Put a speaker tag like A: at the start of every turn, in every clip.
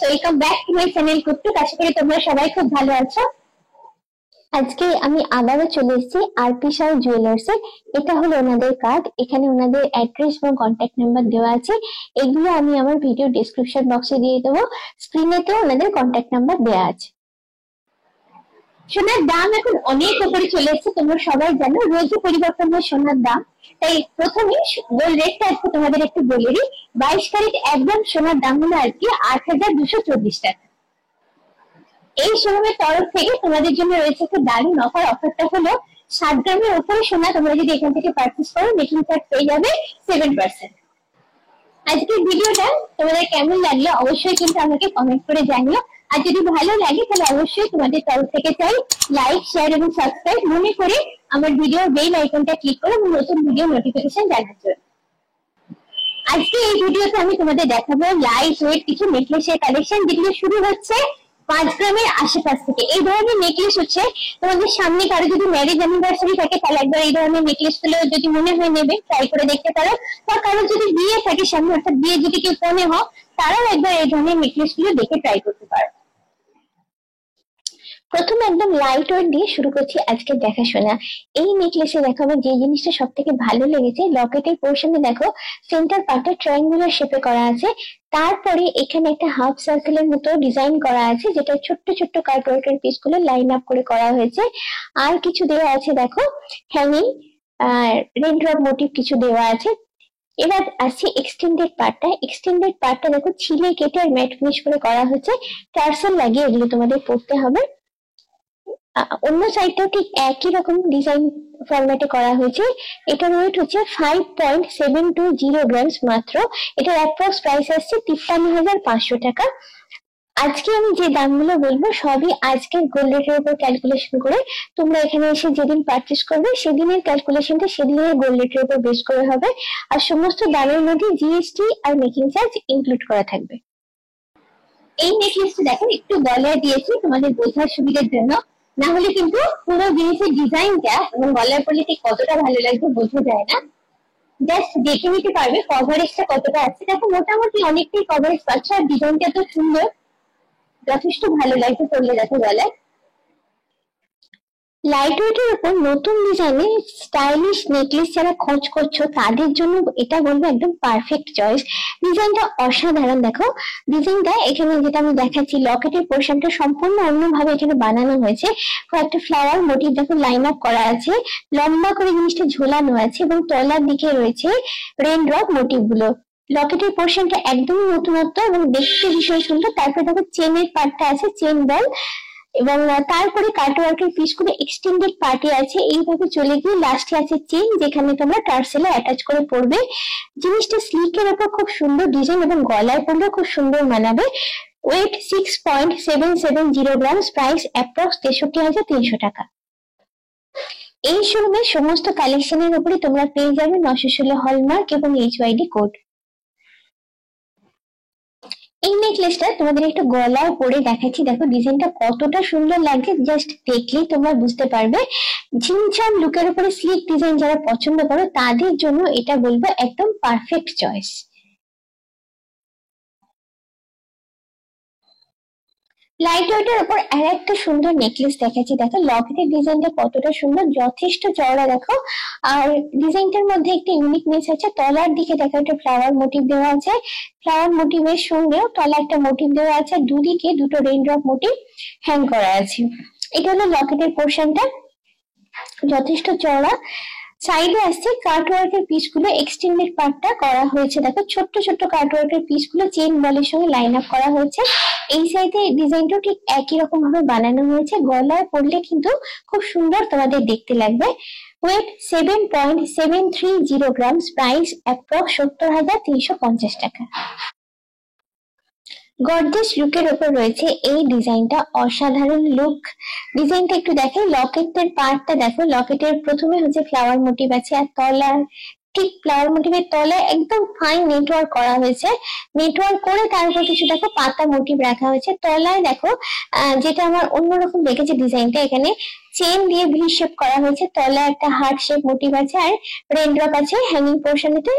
A: Welcome back to my channel Kuttuk. আশা করি তোমরা সবাই খুব ভালো আছো। আজকে আমি আবারও চলে এসেছি আরপি শাহ জুয়েলার্স এ। এটা হলো ওনাদের কার্ড, এখানে ওনাদের অ্যাড্রেস এবং কন্ট্যাক্ট নাম্বার দেওয়া আছে। এগুলো আমি আমার ভিডিও ডেসক্রিপশন বক্সে দিয়ে দেবো, স্ক্রিনেতেও ওনাদের কন্ট্যাক্ট নাম্বার দেওয়া আছে। সোনার দাম এখন অনেক উপরে চলে এসেছে, তোমরা সবাই জানো রোজই পরিবর্তন হয় সোনার দাম। তাই প্রথমে গোল্ড রেটটা আজকে তোমাদের একটু বলে দিই। 22 ক্যারেট একদম সোনার দাম হলো আজকে 8,224 টাকা। এই শোরুমের তরফ থেকে তোমাদের জন্য রয়েছে একটা দারুণ অফার। অফারটা হলো 7 গ্রামের উপরে সোনা তোমরা যদি এখান থেকে পারচেস করো মেকিং চার্জ পেয়ে যাবে 7%। আজকের ভিডিওটা তোমাদের কেমন লাগলো অবশ্যই কিন্তু আমাকে কমেন্ট করে জানিও। আর যদি ভালো লাগে তাহলে অবশ্যই তোমাদের তরফ থেকে চাই লাইক, শেয়ার এবং সাবস্ক্রাইব মনে করে আমার ভিডিওর বেল আইকনটা ক্লিক করে আমার নতুন ভিডিও নোটিফিকেশন জানার জন্য। আজকে এই ভিডিওতে আমি তোমাদের দেখাবো লাইট ওয়েট কিছু নেকলেসের কালেকশন, যেগুলো শুরু হচ্ছে 5 গ্রামের আশেপাশ থেকে। এই ধরনের নেকলেস হচ্ছে তোমাদের সামনে কারো যদি ম্যারেজ অ্যানিভার্সারি থাকে তাহলে একবার এই ধরনের নেকলেস গুলো যদি মনে হয় নেবে ট্রাই করে দেখতে পারো। বা কারো যদি বিয়ে থাকে সামনে, অর্থাৎ বিয়ে যদি কেউ কনে হয় তারাও একবার এই ধরনের নেকলেস গুলো দেখে ট্রাই করতে পারো। প্রথমে একদম লাইট ওয়েট দিয়ে শুরু করছি আজকে দেখাশোনা। এই নেকলেসে দেখো আমার যে জিনিসটা সব থেকে ভালো লেগেছে, লকেটের পোর্শনে দেখো সেন্টার পার্টটা ট্রায়াঙ্গুলার শেপে করা আছে। তারপরে এখানে একটা হাফ সার্কেলের মতো ডিজাইন করা আছে, যেটা ছোট্ট ছোট্ট কাটওয়ার্কের পিস গুলো লাইন আপ করে করা হয়েছে। আর কিছু দেওয়া আছে দেখো হ্যাঙ্গিং রেইনড্রপ মোটিভ কিছু দেওয়া আছে। এবার আসছে এক্সটেন্ডেড পার্টটা। এক্সটেন্ডেড পার্টটা দেখো ছিলে কেটে আর ম্যাট ফিনিশ করে করা হয়েছে। টার্সেল লাগিয়ে এগুলো তোমাদের পড়তে হবে। অন্য সাইডটাও ঠিক একই রকম ডিজাইন ফরম্যাটে করা হয়েছে। এটার ওয়েট হচ্ছে 5.720 গ্রামস মাত্র। এটার অ্যাপ্রক্স প্রাইস আসছে 53,500 টাকা। আজকে আমি যে দামগুলো বলবো সবই আজকের গোল্ড রেটের উপর ক্যালকুলেশন করে। তোমরা এখানে এসে যেদিন পারচেস করবে সেদিনের ক্যালকুলেশনটা সেদিনের গোল্ড রেটের উপর বেস করে হবে। আর সমস্ত দামের মধ্যে GST are making charge include করা থাকবে। এই নেকলেসটা দেখো একটু গলায় দিয়েছি তোমাদের বোঝার সুবিধার জন্য, না হলে কিন্তু পুরো জিনিসের ডিজাইনটা এবং গলায় পরলে ঠিক কতটা ভালো লাগবে বোঝা যায় না। জাস্ট দেখে নিতে পারবে কভারেজটা কতটা আছে। দেখো মোটামুটি অনেকটাই কভারেজ পাচ্ছে, আর ডিজাইনটা তো সুন্দর, যথেষ্ট ভালো লাগবে পরলে দেখো গলায়। লাইট ওয়েটের উপর নতুন ডিজাইনের স্টাইলিশ নেকলেস যারা খোঁজ করছো তাদের জন্য এটা বলবো একদম পারফেক্ট চয়েস। ডিজাইনটা অসাধারণ। দেখো ডিজাইনটা এখানে যেটা আমি দেখাচ্ছি, লকেটের পোর্শনটা সম্পূর্ণ অন্যভাবে এখানে বানানো হয়েছে। কয়েকটা ফ্লাওয়ার মোটিভ দেখো লাইন আপ করা আছে, লম্বা করে জিনিসটা ঝোলানো আছে এবং তলার দিকে রয়েছে রেইনড্রপ মোটিভ গুলো। লকেটের পোর্শনটা একদম নতুনত্ব এবং দেখতে ভীষণ সুন্দর। তারপরে দেখো চেনের পার্টটা আছে, চেন বল, এবং তারপরে কাটওয়ার্কের পিস গুলো এক্সটেন্ডেড পার্টে আছে। এইভাবে চলে গিয়ে লাস্টে আছে চেন, যেখানে তোমরা টার্সেলে অ্যাটাচ করে পরবে। জিনিসটা স্লিকের উপর খুব সুন্দর ডিজাইন এবং গলায় পরলে খুব সুন্দর মানাবে। ওয়েট 6.770 গ্রামস, প্রাইস অ্যাপ্রক্স 63,300 টাকা। এই শোরুমের সমস্ত কালেকশনের উপরে তোমরা পেয়ে যাবে 916 হলমার্ক এবং HYD কোড। এই নেকলেসটা তোমাদের একটু গলায় পরে দেখাচ্ছি। দেখো ডিজাইনটা কতটা সুন্দর লাগছে, জাস্ট দেখলেই তোমরা বুঝতে পারবে। ঝিমছাম লুকের উপরে স্লিক ডিজাইন যারা পছন্দ করো তাদের জন্য এটা বলবো একদম পারফেক্ট চয়েস। লাইট ওয়েটের উপর আর একটা সুন্দর নেকলেস দেখাচ্ছি। দেখো লকেটের ডিজাইনটা কতটা সুন্দর, যথেষ্ট চওড়া দেখো। আর ডিজাইনটার মধ্যে একটা ইউনিকনেস আছে। তলার দিকে দেখো একটা ফ্লাওয়ার মোটিভ দেওয়া আছে, ফ্লাওয়ার মোটিভের সঙ্গেও তলা একটা মোটিভ দেওয়া আছে, দুদিকে দুটো রেইনড্রপ মোটিভ হ্যাং করা আছে। এটা হলো লকেটের পোর্শনটা, যথেষ্ট চওড়া। সাইডে আসছে কাটওয়ার্কের পিস গুলো, এক্সটেন্ডেড পার্টটা করা হয়েছে। দেখো ছোট্ট ছোট্ট কাটওয়ার্কের পিস গুলো চেন বলের সঙ্গে লাইন আপ করা হয়েছে। এই সাইডে ডিজাইনটাও ঠিক একই রকম ভাবে বানানো হয়েছে। গলায় পরলে কিন্তু খুব সুন্দর তোমাদের দেখতে লাগবে। ওয়েট 7.730 গ্রামস, প্রাইস অ্যাপ্রক্স 70,350 টাকা। গর্জিয়াস লুকের উপর রয়েছে এই ডিজাইনটা, অসাধারণ লুক। ডিজাইনটা একটু দেখাই, লকেটের পার্টটা দেখো, লকেটের প্রথমে হচ্ছে ফ্লাওয়ার মোটিভ আছে, আর তলার ঠিক ফ্লাওয়ার মোটিভের তলায় একদম ফাইন নেটওয়ার্ক করা হয়েছে। নেটওয়ার্ক করে তার উপর কিছু দেখো পাতা মোটিভ রাখা হয়েছে। তলায় দেখো যেটা আমার অন্যরকম দেখেছে ডিজাইনটা, এখানে চেন দিয়ে ভি শেপ করা হয়েছে, তলা একটা হার্ট শেপ মোটিভ আছে আর রেনড্রপ আছে হ্যাঙ্গিং পোর্শনেতে।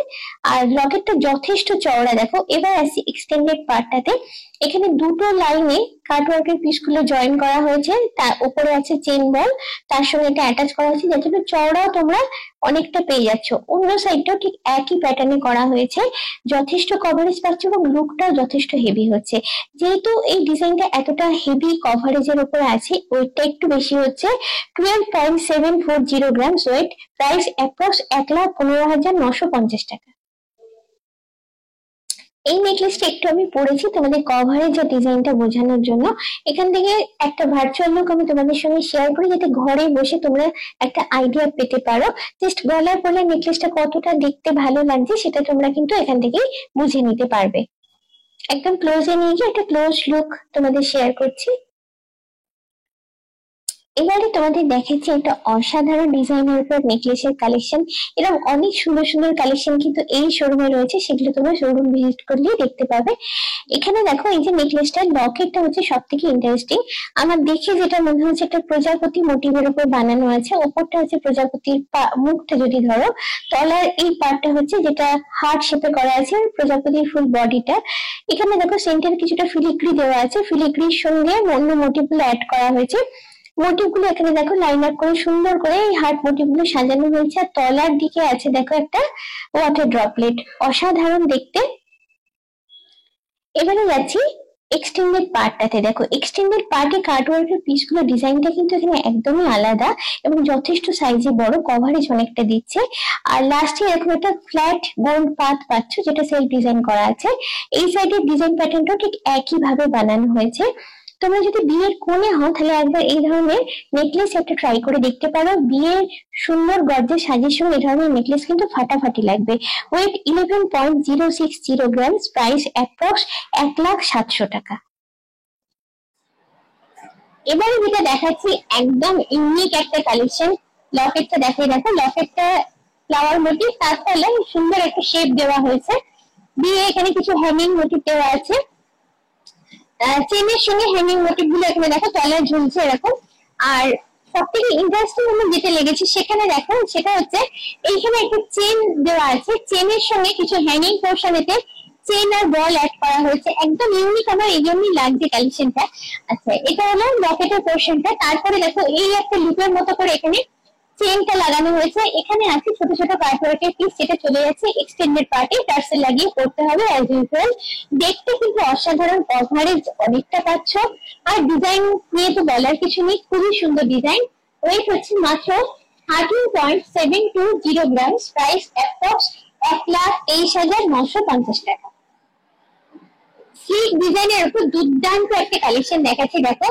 A: আর লকেটটা যথেষ্ট চওড়া। দেখো এবার আসি এক্সটেন্ডেড পার্টটাতে। এখানে দুটো লাইনে কাটওয়ার্কের পিসগুলো জয়েন করা হয়েছে, তার উপরে আছে চেন বল, তার সঙ্গে এটা অ্যাটাচ করা হয়েছে, যার জন্য চওড়াও তোমরা অনেকটা পেয়ে যাচ্ছ। অন্য সাইডটাও ঠিক একই প্যাটার্নে করা হয়েছে, যথেষ্ট কভারেজ পাচ্ছ এবং লুকটাও যথেষ্ট হেভি হচ্ছে। যেহেতু এই ডিজাইনটা এতটা হেভি কভারেজের উপরে আছে, ওয়েটটা একটু বেশি হচ্ছে, 12.740 গ্রামস ওয়েট, প্রাইস অ্যাপ্রক্স 1,15,950 টাকা। এই নেকলেসটা একটু আমি পরেছি তোমাদের কভারেজ আর ডিজাইনটা বোঝানোর জন্য। এখান থেকে একটা ভার্চুয়াল লুক আমি তোমাদের সঙ্গে শেয়ার করি, যাতে ঘরে বসে তোমরা একটা আইডিয়া পেতে পারো। জাস্ট গলায় পরলে নেকলেসটা কতটা দেখতে ভালো লাগছে সেটা তোমরা কিন্তু এখান থেকেই বুঝে নিতে পারবে। একদম ক্লোজে নিয়ে গিয়ে একটা ক্লোজ লুক তোমাদের শেয়ার করছি। এবারে তোমাদের দেখাচ্ছি একটা অসাধারণ ডিজাইনের উপর নেকলেসের কালেকশন। এরকম অনেক সুন্দর সুন্দর কালেকশন কিন্তু এই শোরুমে রয়েছে, সেগুলো তোমরা শোরুম ভিজিট করলেই দেখতে পাবে। এখানে দেখো এই যে নেকলেসটার লকেটটা হচ্ছে সব থেকে ইন্টারেস্টিং। আমার দেখে যেটা মনে হচ্ছে একটা প্রজাপতি মোটিভের উপর বানানো আছে, ওপরটা হচ্ছে প্রজাপতির মুখটা যদি ধরো, তলার এই পার্টটা হচ্ছে যেটা হার্ট শেপে করা আছে, প্রজাপতির ফুল বডিটা। এখানে দেখো সেন্টার কিছুটা ফিলিগ্রি দেওয়া আছে, ফিলিগ্রির সঙ্গে অন্য মোটিভগুলো অ্যাড করা হয়েছে। মোটিভ গুলো এখানে দেখো লাইন আপ করে সুন্দর করে এই হার্ট মোটিভ গুলো সাজানো হয়েছে। আর তলার দিকে আছে দেখো একটা ওয়াটার ড্রপলেট, অসাধারণ দেখতে। এবারে যাচ্ছি এক্সটেন্ডেড পার্টটাতে। দেখো এক্সটেন্ডেড পার্টে কাটওয়ার্কের পিসগুলো ডিজাইনটা কিন্তু এখানে একদমই আলাদা এবং যথেষ্ট সাইজে বড়, কভারেজ অনেকটা দিচ্ছে। আর লাস্টে এরকম একটা ফ্ল্যাট গোল্ড পাত পাচ্ছ, যেটা সেলফ ডিজাইন করা আছে। এই সাইডের ডিজাইন প্যাটার্নটাও ঠিক একই ভাবে বানানো হয়েছে। তোমরা যদি বিয়ের কোণে হও তাহলে একবার এই ধরনের নেকলেস একটা ট্রাই করে দেখতে পারো। বিয়ের সুন্দর গর্জের সাজের সঙ্গে এই ধরনের নেকলেস কিন্তু ফাটাফাটি লাগবে। ওয়েট 11.060 গ্রামস, প্রাইস অ্যাপ্রক্স 1,07,000 টাকা। এবারে যেটা দেখাচ্ছি একদম ইউনিক একটা কালেকশন। লকেটটা দেখাই, দেখো লকেটটা ফ্লাওয়ার মোটিভ, তার তলায় সুন্দর একটা শেপ দেওয়া হয়েছে দিয়ে এখানে কিছু হ্যাঙ্গিং মোটিভ দেওয়া আছে। চেনের সঙ্গে হ্যাঙ্গিং মোটিভ গুলো এখানে দেখো তলায় ঝুলছে এরকম। আর সব থেকে ইন্টারেস্টিং আমার যেটা লেগেছে সেখানে দেখো, সেটা হচ্ছে এইখানে একটা চেন দেওয়া আছে, চেনের সঙ্গে কিছু হ্যাঙ্গিং পোর্শনেতে চেন আর বল অ্যাড করা হয়েছে। একদম ইউনিক, আমার এই জন্যই লাগছে কালেকশনটা। আচ্ছা, এটা হলো লকেটের পোর্শনটা। তারপরে দেখো এই একটা লুপের মতো করে এখানে চেনটা লাগানো হয়েছে। এখানে আছে ছোট ছোট কাটওয়ার্কের পিস, যেটা চলে যাচ্ছে এক্সটেন্ডেড পার্টে, টার্সেল লাগিয়ে করতে হবে অ্যাজ ইউজুয়াল। দেখতে কিন্তু অসাধারণ, কভারেজ অনেকটা পাচ্ছ। আর ডিজাইন নিয়ে তো বলার কিছু নেই, খুবই সুন্দর ডিজাইন। ওয়েট হচ্ছে মাত্র 13.720 গ্রামস, প্রাইস অ্যাপ্রক্স 1,23,950 টাকা। স্লিক ডিজাইনের উপর দুর্দান্ত একটা কালেকশন দেখাচ্ছি। দেখো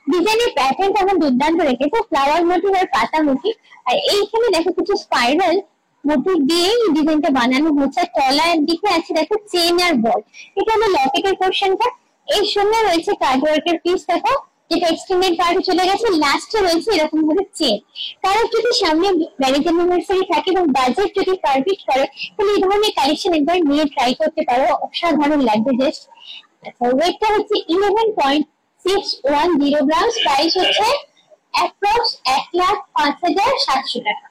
A: ডিজাইনের প্যাটার্নটা আমার দুর্দান্ত রেখেছে, ফ্লাওয়ার মোটিভ আর পাতা মোটিভ। আর এইখানে দেখো কিছু স্পাইরাল মোটিভ দিয়ে এই ডিজাইনটা বানানো হচ্ছে। তলার দিকে আছে দেখো চেন আর বল, এটা হলো লকেটের পোর্শনটা। এর সঙ্গে রয়েছে কাটওয়ার্কের পিস দেখো, যেটা এক্সটেন্ডেড পার্টে চলে গেছে। লাস্টে রয়েছে এরকম ভাবে চেন। কারণ যদি সামনে ম্যারেজ অ্যানিভার্সারি থাকে এবং বাজেট যদি পারমিট করে, তাহলে এই ধরনের কালেকশন একবার নিয়ে ট্রাই করতে পারো, অসাধারণ লাগবে জাস্ট। আচ্ছা, ওয়েটটা হচ্ছে 11.610 গ্রামস, প্রাইস হচ্ছে অ্যাপ্রক্স 1,05,700 টাকা।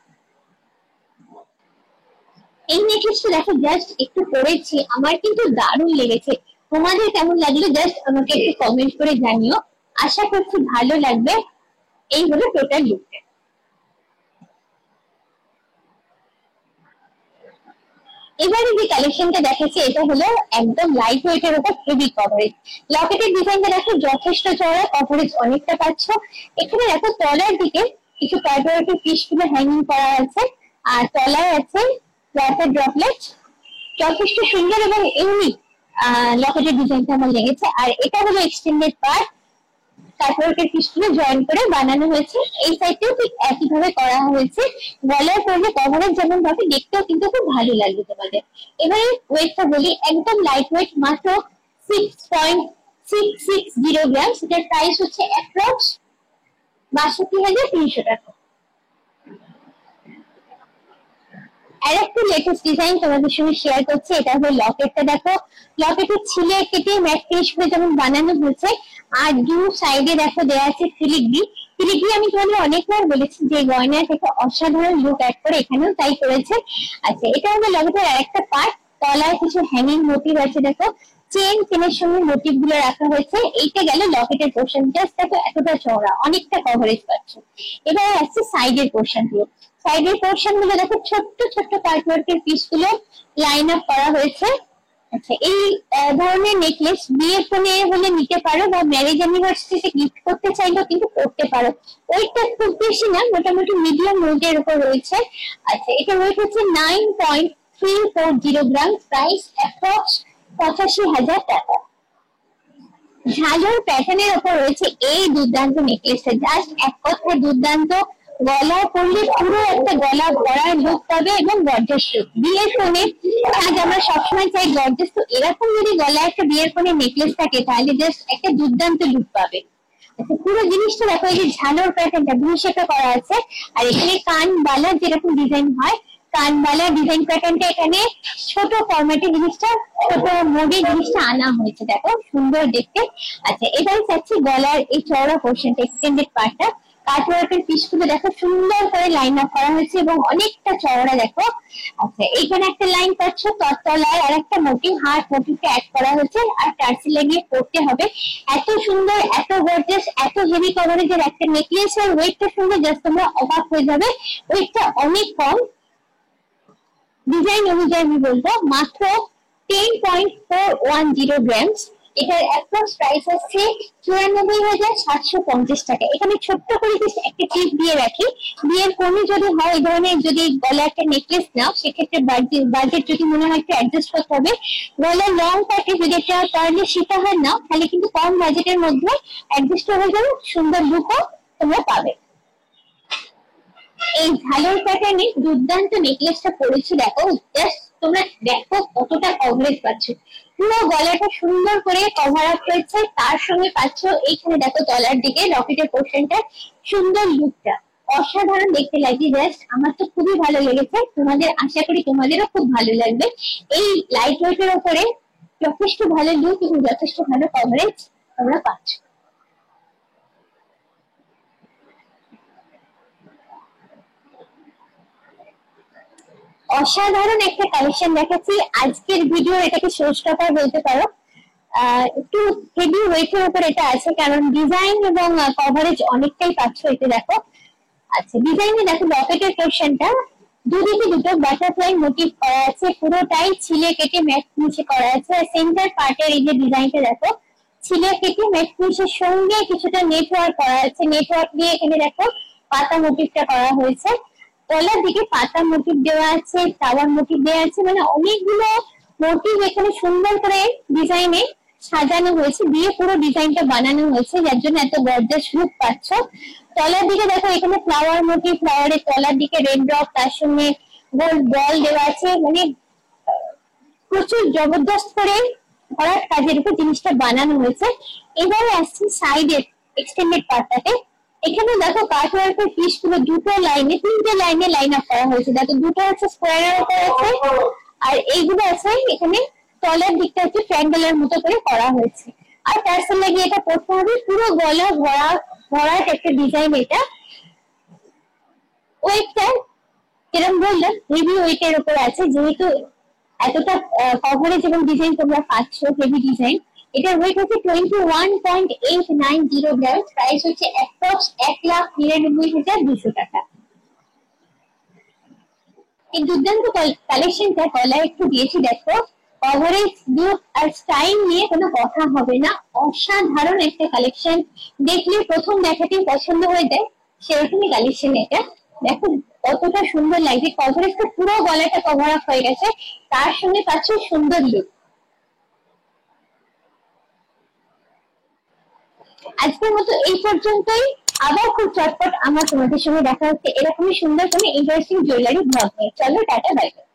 A: এই নেকলেসটা দেখো জাস্ট একটু পরেছি, আমার কিন্তু দারুণ লেগেছে। তোমাদের কেমন লাগলো জাস্ট আমাকে একটু কমেন্ট করে জানিও। আশা করছি ভালো লাগবে। এই হলো টোটাল লুকটা। এবারে যে কালেকশনটা দেখাচ্ছি এটা হলো একদম লাইট ওয়েটের উপর হেভি কভারেজ। লকেটের ডিজাইনটা দেখো যথেষ্ট চড়া, কভারেজ অনেকটা পাচ্ছ। এখানে দেখো তলার দিকে কিছু কাটওয়ার্কের পিসগুলো হ্যাঙ্গিং করা আছে, আর তলায় আছে ওয়াটার ড্রপলেট। যথেষ্ট সুন্দর এবং ইউনিক লকেটের ডিজাইনটা আমার লেগেছে। আর এটা হলো এক্সটেন্ডেড পার্ট, কাটওয়ার্কের পিসগুলো জয়েন করে বানানো হয়েছে। এই সাইডটাও ঠিক একইভাবে করা হয়েছে। গলায় পরলে কভারেজ যেমন ভাবে, দেখতেও কিন্তু খুব ভালো লাগবে তোমাদের। এবারে ওয়েটটা বলি, একদম লাইট ওয়েট, মাত্র 6.660 গ্রাম। এটার প্রাইস হচ্ছে অ্যাপ্রক্স 62,300 টাকা। আর একটা লেটেস্ট ডিজাইন তোমাদের সঙ্গে শেয়ার করছি। এটা হলো লকেটটা। দেখো লকেটের ছিলে কেটে ম্যাট ফিনিশ করে যেমন বানানো হয়েছে, আর দু সাইডে দেখো দেওয়া আছে ফিলিগ্রি। ফিলিগ্রি আমি তোমাদের অনেকবার বলেছি যে গয়না থেকে অসাধারণ লুক অ্যাড করে, এখানেও তাই করেছে। আচ্ছা, এটা আমাদের লকেটের আরেকটা পার্ট। তলায় কিছু হ্যাঙ্গিং মোটিভ আছে, দেখো চেনের সঙ্গে মোটিভ গুলো রাখা হয়েছে। এইটা গেল লকেটের পোর্শন, জাস্ট দেখো এতটা চওড়া, অনেকটা কভারেজ পাচ্ছ। এবার আসছে সাইডের পোর্শন গুলো। সাইডের পোর্শন গুলো দেখো ছোট্ট ছোট্ট কাটওয়ার্কের পিস গুলো লাইন আপ করা হয়েছে। আচ্ছা, এই ধরনের নেকলেস বিয়ের ফোনে হলে নিতে পারো, বা ম্যারেজ অ্যানিভার্সারিতে গিফট করতে চাইলেও কিন্তু করতে পারো। ওয়েটটা খুব বেশি না, মোটামুটি মিডিয়াম ওয়েটের উপর রয়েছে। আচ্ছা, এটা ওয়েট হচ্ছে 9.340 গ্রাম, প্রাইস অ্যাপ্রক্স 85,000 টাকা। ঝালর প্যাটার্নের ওপর রয়েছে এই দুর্দান্ত নেকলেসটা, জাস্ট এক কথায় দুর্দান্ত। গলা পরলে পুরো একটা গলা ভরার লুক পাবে এবং গর্জাস লুক। বিয়ের ফোনে আজ আমরা সবসময় চাই গর্জাস, তো এরকম যদি গলায় একটা বিয়ের ফোনে নেকলেস থাকে তাহলে জাস্ট একটা দুর্দান্ত লুক পাবে। আচ্ছা, পুরো জিনিসটা দেখো, এই যে ঝালর প্যাটার্নটা ভূষেকা করা আছে, আর এখানে কান বালা যেরকম ডিজাইন হয়, কানবালা ডিজাইন প্যাটার্নটা এখানে ছোট ফরম্যাটে জিনিসটা, ছোট মোডে জিনিসটা আনা হয়েছে, দেখো সুন্দর দেখতে। আচ্ছা, এবারে চাচ্ছি গলার এই চওড়া পোর্শনটা, এক্সটেন্ডেড পার্টটা, কাটওয়ার্কের পিসগুলো দেখো সুন্দর করে লাইন আপ করা হয়েছে এবং অনেকটা চওড়া দেখো। আচ্ছা, এইখানে একটা লাইন পাচ্ছ, তলায় আর একটা মোটিভ, হার্ট মোটিভটা অ্যাড করা হয়েছে, আর টার্সেল লাগিয়ে পড়তে হবে। এত সুন্দর, এত গর্জাস, এত হেভি কভারেজের একটা নেকলেস, আর ওয়েটটা শুনলে জাস্ট তোমরা অবাক হয়ে যাবে। ওয়েটটা অনেক কম, ডিজাইন অনুযায়ী আমি বলবো মাত্র 10.410 গ্রামস। এটার অ্যাপ্রক্স প্রাইস হচ্ছে 94,750 টাকা। এখানে ছোট্ট করে একটা টিপ দিয়ে রাখি, বিয়ের কোণে যদি হয় এই ধরনের, যদি গলা একটা নেকলেস নাও, সেক্ষেত্রে বাজেট যদি মনে হয় একটু অ্যাডজাস্ট করতে হবে। গলার লং পার্টে যদি একটা পার্লে সীতাহার নাও, তাহলে কিন্তু কম বাজেটের মধ্যে অ্যাডজাস্ট হয়ে যাবে, সুন্দর লুকও তোমরা পাবে। এই ঝালর প্যাটার্নে দুর্দান্ত নেকলেসটা পরেছি, দেখো জাস্ট তোমরা দেখো কতটা কভারেজ পাচ্ছ। পুরো গলাটা সুন্দর করে কভার আপ হয়েছে, তার সঙ্গে পাচ্ছ এইখানে দেখো তলার দিকে লকেটের পোর্শনটা, সুন্দর লুকটা অসাধারণ দেখতে লাগছে। জাস্ট আমার তো খুবই ভালো লেগেছে, তোমাদের আশা করি তোমাদেরও খুব ভালো লাগবে। এই লাইট ওয়েটের ওপরে যথেষ্ট ভালো লুক এবং যথেষ্ট ভালো কভারেজ তোমরা পাচ্ছ। অসাধারণ একটা কালেকশন দেখাচ্ছি আজকের ভিডিও, এটাকে শো স্টপার বলতে পারো। একটু হেভি ওয়েটের উপর এটা আছে, কারণ ডিজাইন এবং কভারেজ অনেকটাই পাচ্ছ এতে দেখো। আচ্ছা, ডিজাইনে দেখো লকেটের পোর্শনটা দুদিকে দুটো বাটারফ্লাই মোটিভ করা আছে, পুরোটাই ছিলে কেটে ম্যাট ফিনিশে করা আছে। আর সেন্টার পার্টের এই যে ডিজাইনটা দেখো, ছিলে কেটে ম্যাট ফিনিশের সঙ্গে কিছুটা নেটওয়ার্ক করা আছে, নেটওয়ার্ক দিয়ে এখানে দেখো পাতা মোটিভটা করা হয়েছে। তলার দিকে পাতা মোটিভ দেওয়া আছে, ফ্লাওয়ার মোটিভ দেওয়া আছে, মানে অনেকগুলো মোটিভ এখানে সুন্দর করে ডিজাইনে সাজানো হয়েছে, দিয়ে পুরো ডিজাইনটা বানানো হয়েছে, যার জন্য এত গর্জাস লুক পাচ্ছ। তলার দিকে দেখো এখানে ফ্লাওয়ার মোটিভ, ফ্লাওয়ারের তলার দিকে রেড ড্রপ, তার সঙ্গে গোল্ড বল দেওয়া আছে, মানে প্রচুর জবরদস্ত করে ভরাট কাজের উপর জিনিসটা বানানো হয়েছে। এবারে আসছি সাইডের এক্সটেন্ডেড পার্টটাতে। এখানে দেখো কাটওয়ার্কের পিস গুলো দুটো লাইনে, তিনটে লাইনে লাইন আপ করা হয়েছে, দেখো দুটো হচ্ছে স্কোয়ারের উপর আছে, আর এইগুলো আছে এখানে তলার দিকটা হচ্ছে ট্রায়াঙ্গেলের মতো করে করা হয়েছে। আর টার্সেল লাগিয়ে এটা পড়তে হবে, পুরো গলা ভরাট একটা ডিজাইন এটা। ওয়েটটা যেরকম বললাম হেভি ওয়েটের উপর আছে, যেহেতু এতটা কভারেজ এবং ডিজাইন তোমরা পাচ্ছ হেভি ডিজাইন। এটার ওয়েট হচ্ছে 21.890 গ্রাম, প্রাইস হচ্ছে অ্যাপ্রক্স 1,99,200 টাকা। এই দুর্দান্ত কালেকশনটা গলায় একটু দিয়েছি, দেখো কভারেজ, লুক আর স্টাইল নিয়ে কোনো কথা হবে না। অসাধারণ একটা কালেকশন, দেখলে প্রথম দেখাতেই পছন্দ হয়ে যায়, সেরকমই কালেকশন এটা। দেখো কতটা সুন্দর লাগছে, কভারেজটা পুরো গলাটা কভার আপ হয়ে গেছে, তার সঙ্গে পাচ্ছে সুন্দর লুক। আজকের মতো এই পর্যন্তই, আবার খুব চটপট আমার তোমাদের সঙ্গে দেখা হচ্ছে এরকমই সুন্দর কোনো ইন্টারেস্টিং জুয়েলারি ব্লগ নিয়ে। চলো টাটা, বাই বাই।